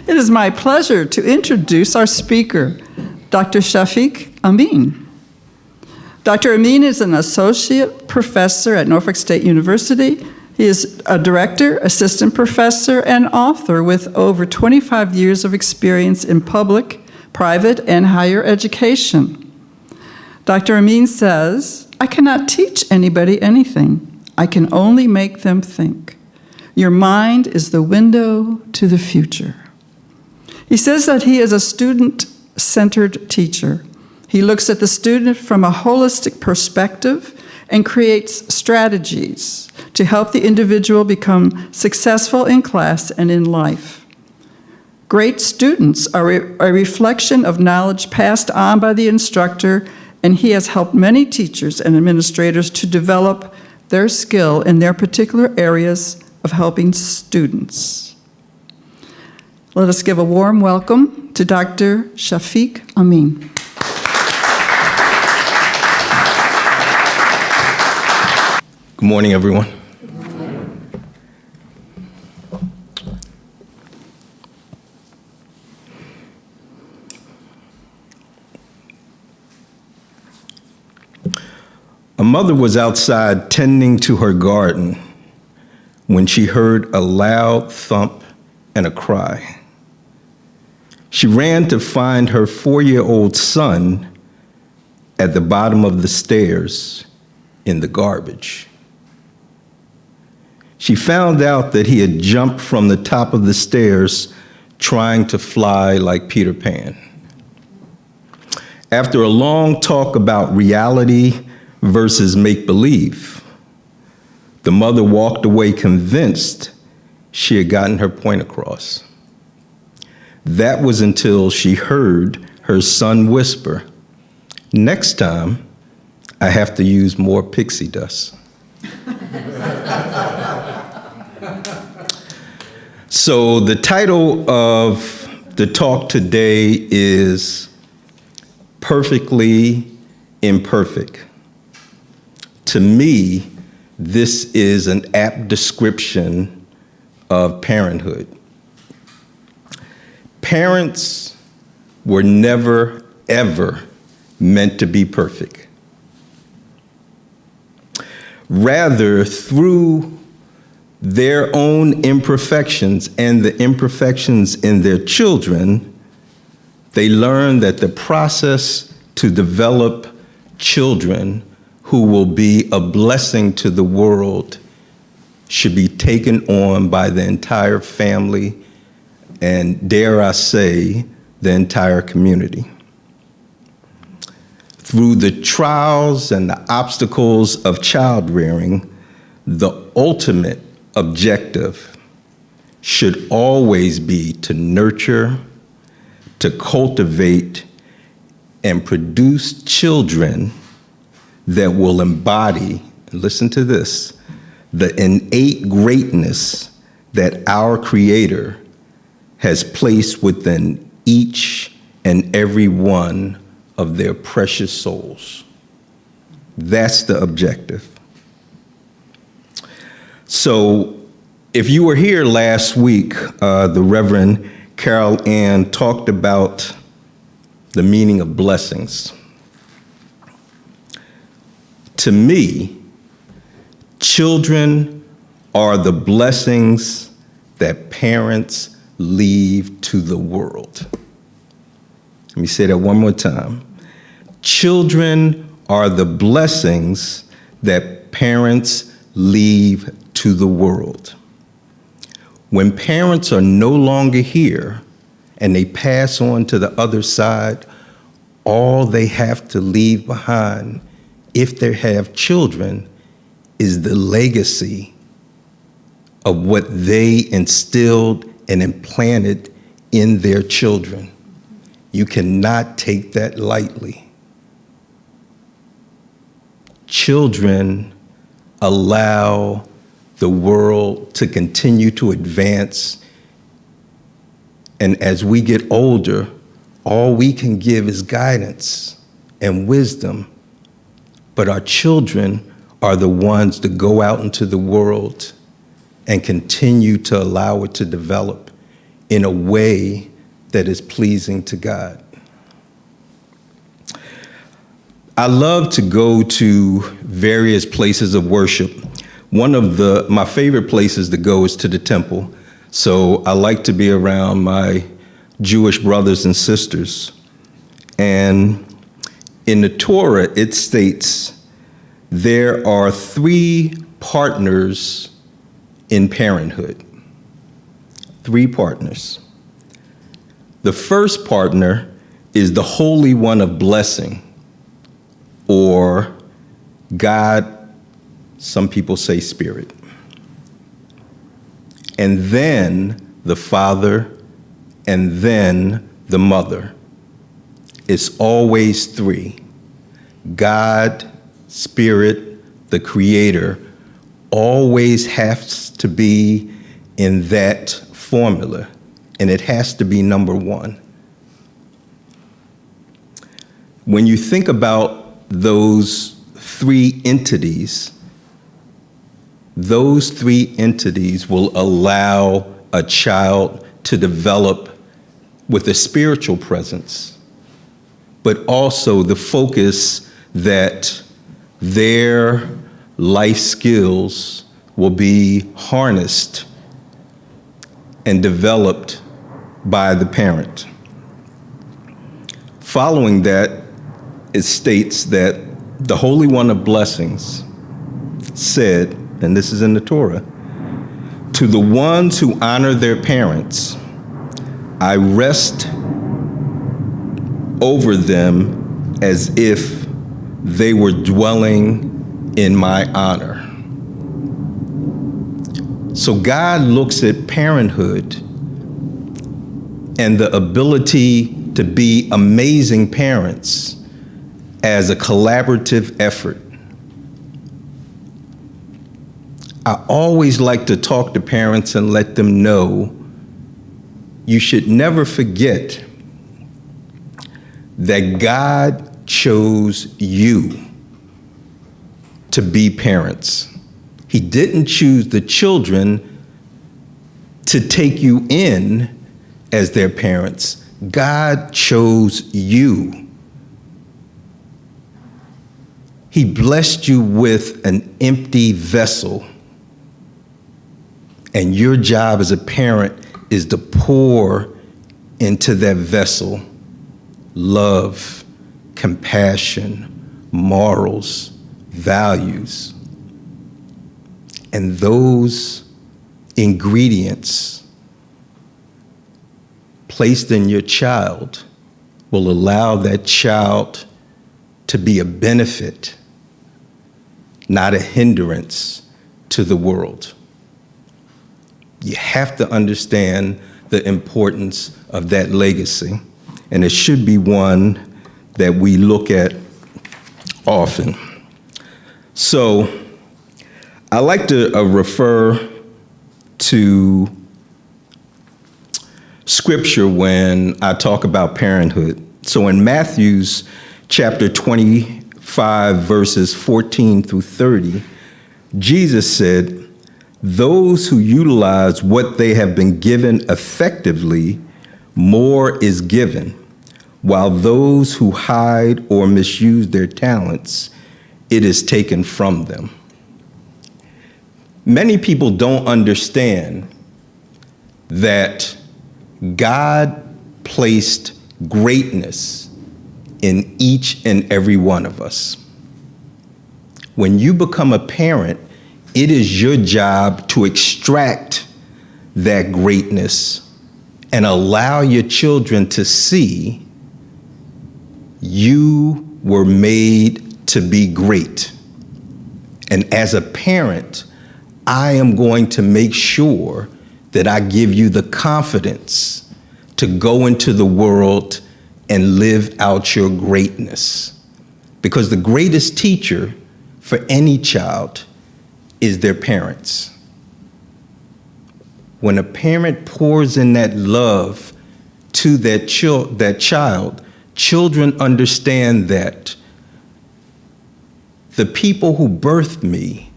It is my pleasure to introduce our speaker, Dr. Ameen. Dr. Ameen is an associate professor at Norfolk State University. He is a director, assistant professor, and author with over 25 years of experience in public, private, and higher education. Dr. Ameen says, "I cannot teach anybody anything. I can only make them think. Your mind is the window to the future." He says that he is a student-centered teacher. He looks at the student from a holistic perspective and creates strategies to help the individual become successful in class and in life. Great students are a reflection of knowledge passed on by the instructor, and he has helped many teachers and administrators to develop their skill in their particular areas of helping students. Let us give a warm welcome to Dr. Ameen. Good morning, everyone. A mother was outside tending to her garden when she heard a loud thump and a cry. She ran to find her 4-year-old son at the bottom of the stairs in the garbage. She found out that he had jumped from the top of the stairs trying to fly like Peter Pan. After a long talk about reality versus make-believe, the mother walked away convinced she had gotten her point across. That was until she heard her son whisper, "Next time, I have to use more pixie dust." So the title of the talk today is Perfectly Imperfect. To me, this is an apt description of parenthood. Parents were never, ever meant to be perfect. Rather, through their own imperfections and the imperfections in their children, they learn that the process to develop children who will be a blessing to the world should be taken on by the entire family and, dare I say, the entire community. Through the trials and the obstacles of child rearing, the ultimate objective should always be to nurture, to cultivate, and produce children that will embody, listen to this, the innate greatness that our Creator has placed within each and every one of their precious souls. That's the objective. So if you were here last week, the Reverend Carol Ann talked about the meaning of blessings. To me, children are the blessings that parents leave to the world. Let me say that one more time. Children are the blessings that parents leave to the world. When parents are no longer here and they pass on to the other side, all they have to leave behind, if they have children, is the legacy of what they instilled and implanted in their children. You cannot take that lightly. Children allow the world to continue to advance, and as we get older, all we can give is guidance and wisdom, but our children are the ones that go out into the world and continue to allow it to develop in a way that is pleasing to God. I love to go to various places of worship. One of my favorite places to go is to the temple. So I like to be around my Jewish brothers and sisters. And in the Torah, it states there are 3 partners in parenthood. 3 partners. The first partner is the Holy One of Blessing, or God, some people say Spirit. And then the Father, and then the Mother. It's always 3. God, Spirit, the Creator, always has to be in that formula, and it has to be number 1. When you think about those 3 entities, those 3 entities will allow a child to develop with a spiritual presence, but also the focus that their life skills will be harnessed and developed by the parent. Following that, it states that the Holy One of Blessings said, and this is in the Torah, to the ones who honor their parents, I rest over them as if they were dwelling in my honor. So God looks at parenthood and the ability to be amazing parents as a collaborative effort. I always like to talk to parents and let them know you should never forget that God chose you to be parents. He didn't choose the children to take you in as their parents. God chose you. He blessed you with an empty vessel. And your job as a parent is to pour into that vessel love, compassion, morals, values. And those ingredients placed in your child will allow that child to be a benefit, not a hindrance to the world. You have to understand the importance of that legacy, and it should be one that we look at often. So I like to refer to scripture when I talk about parenthood. So in Matthew's chapter 25, verses 14 through 30, Jesus said, those who utilize what they have been given effectively, more is given, while those who hide or misuse their talents, it is taken from them. Many people don't understand that God placed greatness in each and every one of us. When you become a parent, it is your job to extract that greatness and allow your children to see you were made to be great. And as a parent, I am going to make sure that I give you the confidence to go into the world and live out your greatness. Because the greatest teacher for any child is their parents. When a parent pours in that love to that child, children understand that the people who birthed me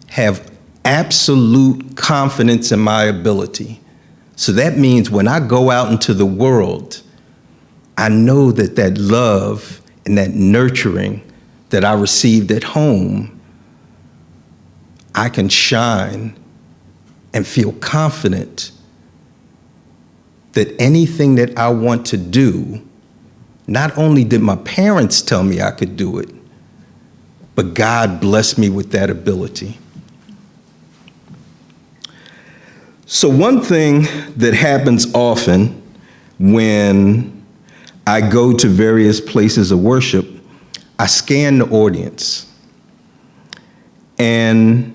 have absolute confidence in my ability. So that means when I go out into the world, I know that that love and that nurturing that I received at home, I can shine and feel confident that anything that I want to do, not only did my parents tell me I could do it, but God blessed me with that ability. So one thing that happens often when I go to various places of worship, I scan the audience. And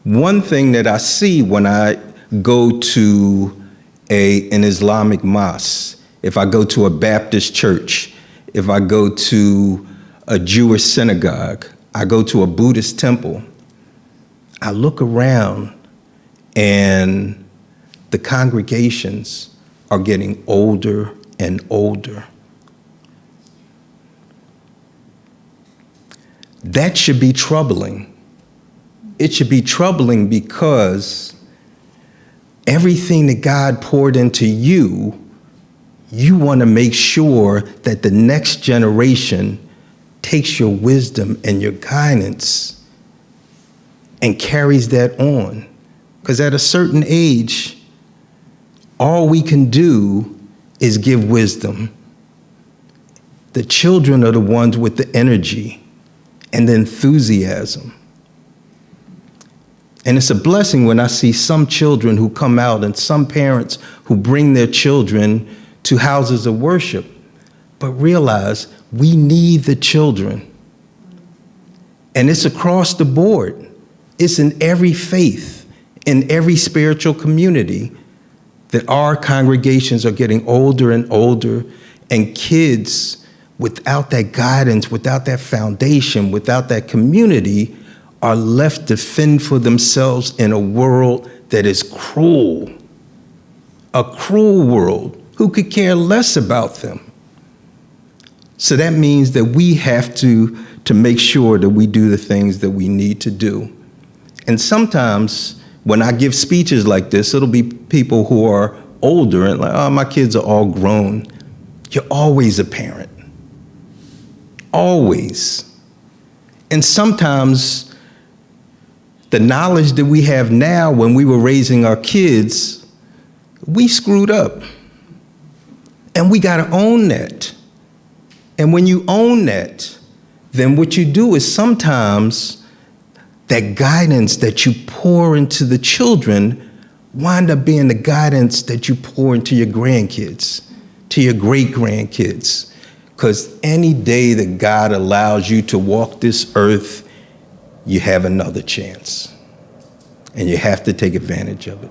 one thing that I see when I go to an Islamic mosque, if I go to a Baptist church, if I go to a Jewish synagogue, I go to a Buddhist temple, I look around and the congregations are getting older and older. That should be troubling. It should be troubling because everything that God poured into you, you want to make sure that the next generation takes your wisdom and your guidance and carries that on. Because at a certain age, all we can do is give wisdom. The children are the ones with the energy and the enthusiasm. And it's a blessing when I see some children who come out and some parents who bring their children to houses of worship, but realize we need the children. And it's across the board. It's in every faith, in every spiritual community, that our congregations are getting older and older, and kids, without that guidance, without that foundation, without that community, are left to fend for themselves in a world that is cruel. A cruel world. Who could care less about them? So that means that we have to make sure that we do the things that we need to do. And sometimes when I give speeches like this, it'll be people who are older and like, oh, my kids are all grown. You're always a parent. Always. And sometimes the knowledge that we have now when we were raising our kids, we screwed up. And we got to own that. And when you own that, then what you do is sometimes that guidance that you pour into the children wind up being the guidance that you pour into your grandkids, to your great-grandkids. Because any day that God allows you to walk this earth, you have another chance. And you have to take advantage of it.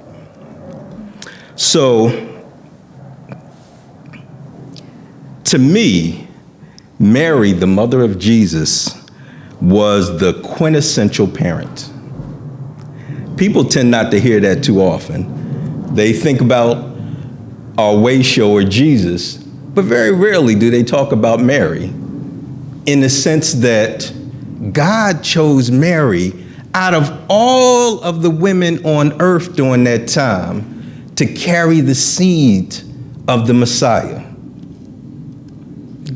So, to me, Mary, the mother of Jesus, was the quintessential parent. People tend not to hear that too often. They think about our way shower Jesus, but very rarely do they talk about Mary, in the sense that God chose Mary out of all of the women on earth during that time to carry the seed of the Messiah.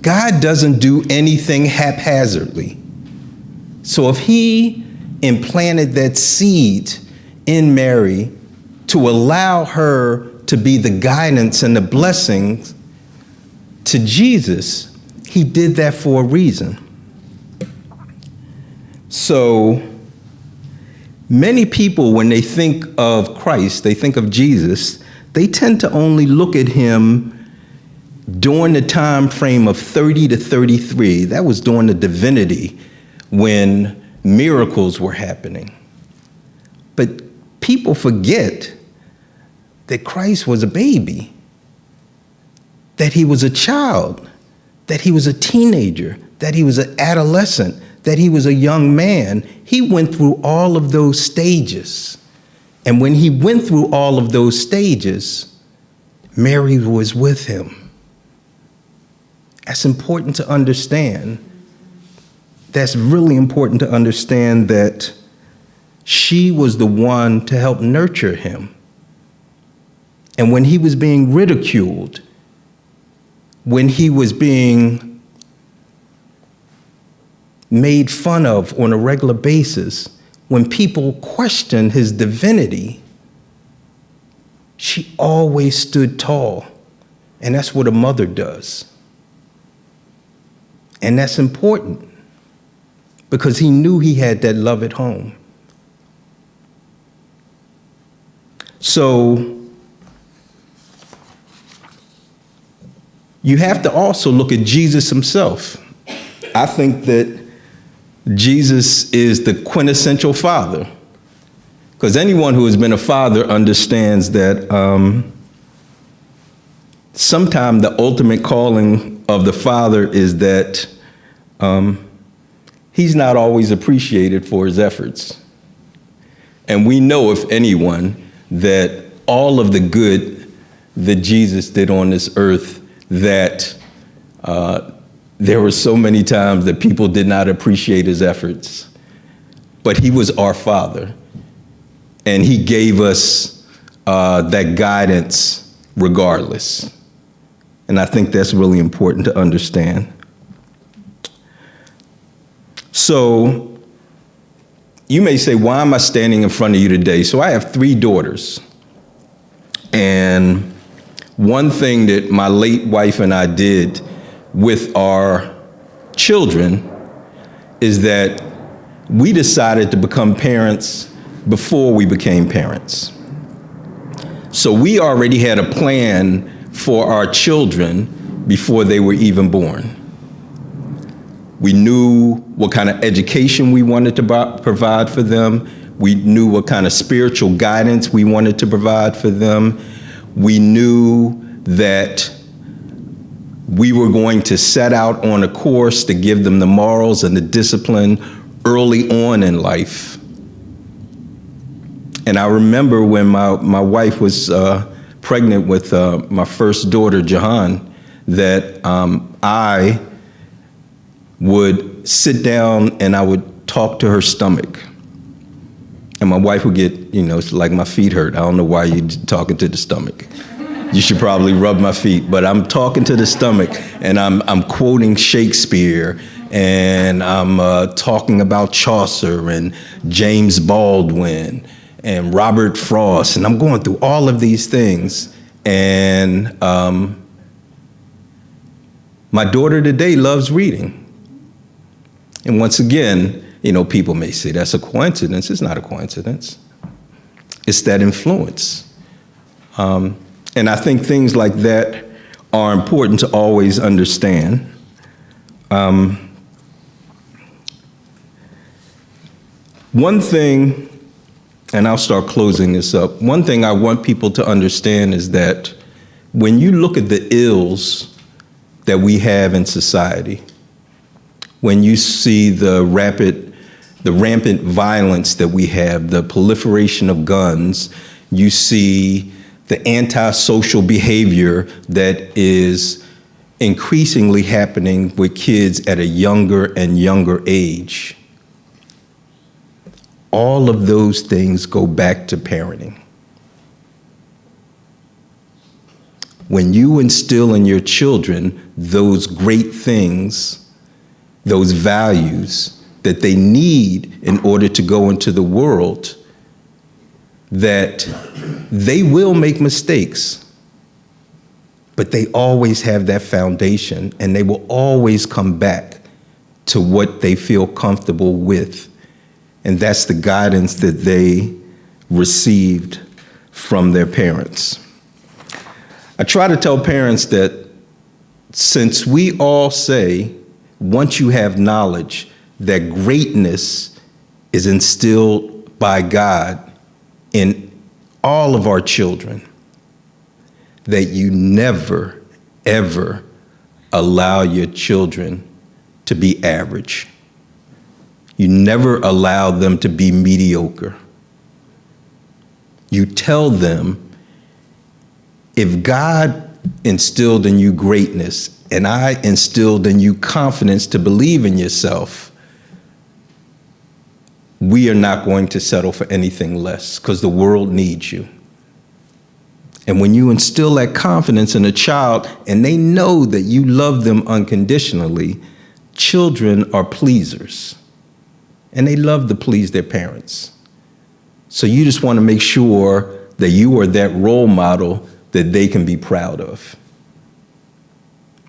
God doesn't do anything haphazardly. So if he implanted that seed in Mary to allow her to be the guidance and the blessings to Jesus, he did that for a reason. So many people, when they think of Christ, they think of Jesus, they tend to only look at him during the time frame of 30 to 33. That was during the divinity, when miracles were happening. But people forget that Christ was a baby, that he was a child, that he was a teenager, that he was an adolescent, that he was a young man. He went through all of those stages. And when he went through all of those stages, Mary was with him. That's important to understand. That's really important to understand, that she was the one to help nurture him. And when he was being ridiculed, when he was being made fun of on a regular basis, when people questioned his divinity, she always stood tall. And that's what a mother does. And that's important because he knew he had that love at home. So you have to also look at Jesus himself. I think that Jesus is the quintessential father, because anyone who has been a father understands that sometimes the ultimate calling of the father is that he's not always appreciated for his efforts. And we know, if anyone, that all of the good that Jesus did on this earth, that there were so many times that people did not appreciate his efforts. But he was our father, and he gave us that guidance regardless. And I think that's really important to understand. So you may say, why am I standing in front of you today? So I have 3 daughters. And one thing that my late wife and I did with our children is that we decided to become parents before we became parents. So we already had a plan for our children before they were even born. We knew what kind of education we wanted to provide for them. We knew what kind of spiritual guidance we wanted to provide for them. We knew that we were going to set out on a course to give them the morals and the discipline early on in life. And I remember when my wife was pregnant with my first daughter, Jahan, that I would sit down and I would talk to her stomach. And my wife would get, it's like my feet hurt. I don't know why you're talking to the stomach. You should probably rub my feet. But I'm talking to the stomach, and I'm quoting Shakespeare, and I'm talking about Chaucer and James Baldwin and Robert Frost, and I'm going through all of these things. And my daughter today loves reading. And once again, people may say that's a coincidence. It's not a coincidence. It's that influence. And I think things like that are important to always understand. One thing, and I'll start closing this up, one thing I want people to understand is that when you look at the ills that we have in society, when you see the rampant violence that we have, the proliferation of guns, you see the antisocial behavior that is increasingly happening with kids at a younger and younger age. All of those things go back to parenting. When you instill in your children those great things, those values that they need in order to go into the world, that they will make mistakes, but they always have that foundation, and they will always come back to what they feel comfortable with. And that's the guidance that they received from their parents. I try to tell parents that since we all say, once you have knowledge, that greatness is instilled by God in all of our children, that you never, ever allow your children to be average. You never allow them to be mediocre. You tell them, if God instilled in you greatness and I instilled in you confidence to believe in yourself, we are not going to settle for anything less, because the world needs you. And when you instill that confidence in a child and they know that you love them unconditionally, children are pleasers. And they love to please their parents. So you just want to make sure that you are that role model that they can be proud of.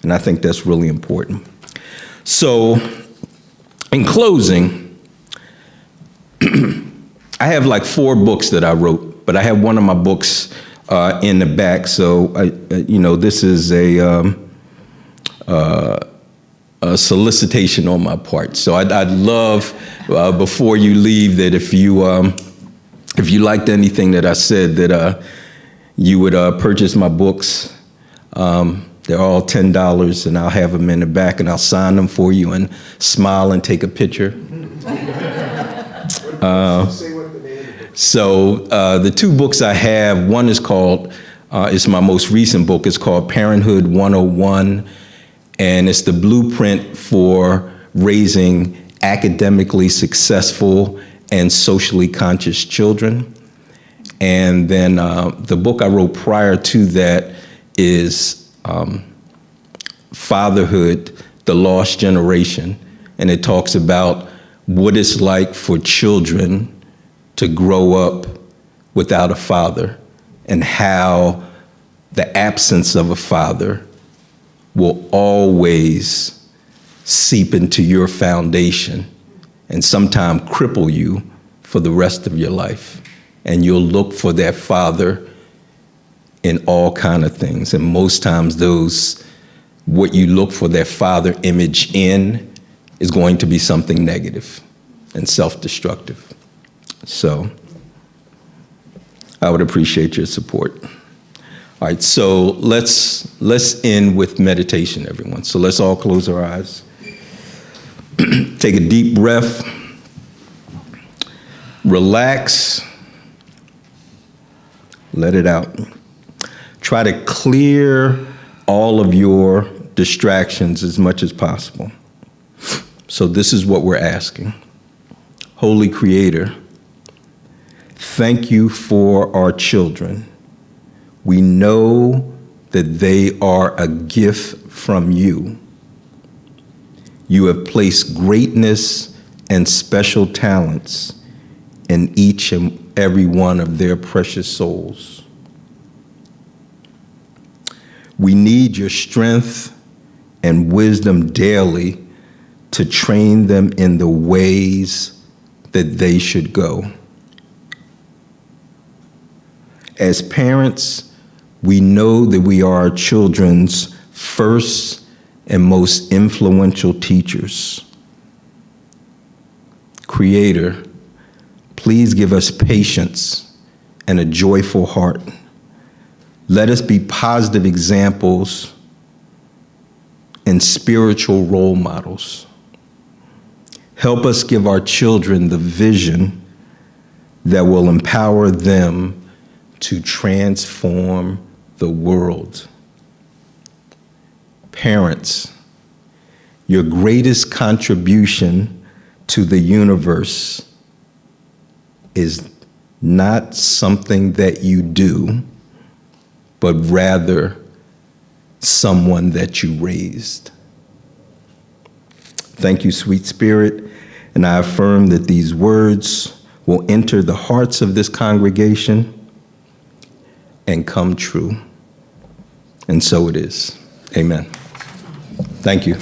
And I think that's really important. So in closing, I have like 4 books that I wrote, but I have one of my books in the back. So, this is a solicitation on my part. So I'd love, before you leave, that if you liked anything that I said, that you would purchase my books. They're all $10, and I'll have them in the back, and I'll sign them for you and smile and take a picture. So the 2 books I have, one is called, it's my most recent book, it's called Parenthood 101, and it's the blueprint for raising academically successful and socially conscious children. And then the book I wrote prior to that is Fatherhood, The Lost Generation, and it talks about what it's like for children to grow up without a father and how the absence of a father will always seep into your foundation and sometimes cripple you for the rest of your life. And you'll look for that father in all kind of things. And most times what you look for that father image in is going to be something negative and self-destructive. So I would appreciate your support. All right, so let's end with meditation, everyone. So let's all close our eyes. Take a deep breath. Relax. Let it out. Try to clear all of your distractions as much as possible. So this is what we're asking. Holy Creator, thank you for our children. We know that they are a gift from you. You have placed greatness and special talents in each and every one of their precious souls. We need your strength and wisdom daily to train them in the ways that they should go. As parents, we know that we are our children's first and most influential teachers. Creator, please give us patience and a joyful heart. Let us be positive examples and spiritual role models. Help us give our children the vision that will empower them to transform the world. Parents, your greatest contribution to the universe is not something that you do, but rather someone that you raised. Thank you, sweet Spirit, and I affirm that these words will enter the hearts of this congregation and come true. And so it is. Amen. Thank you.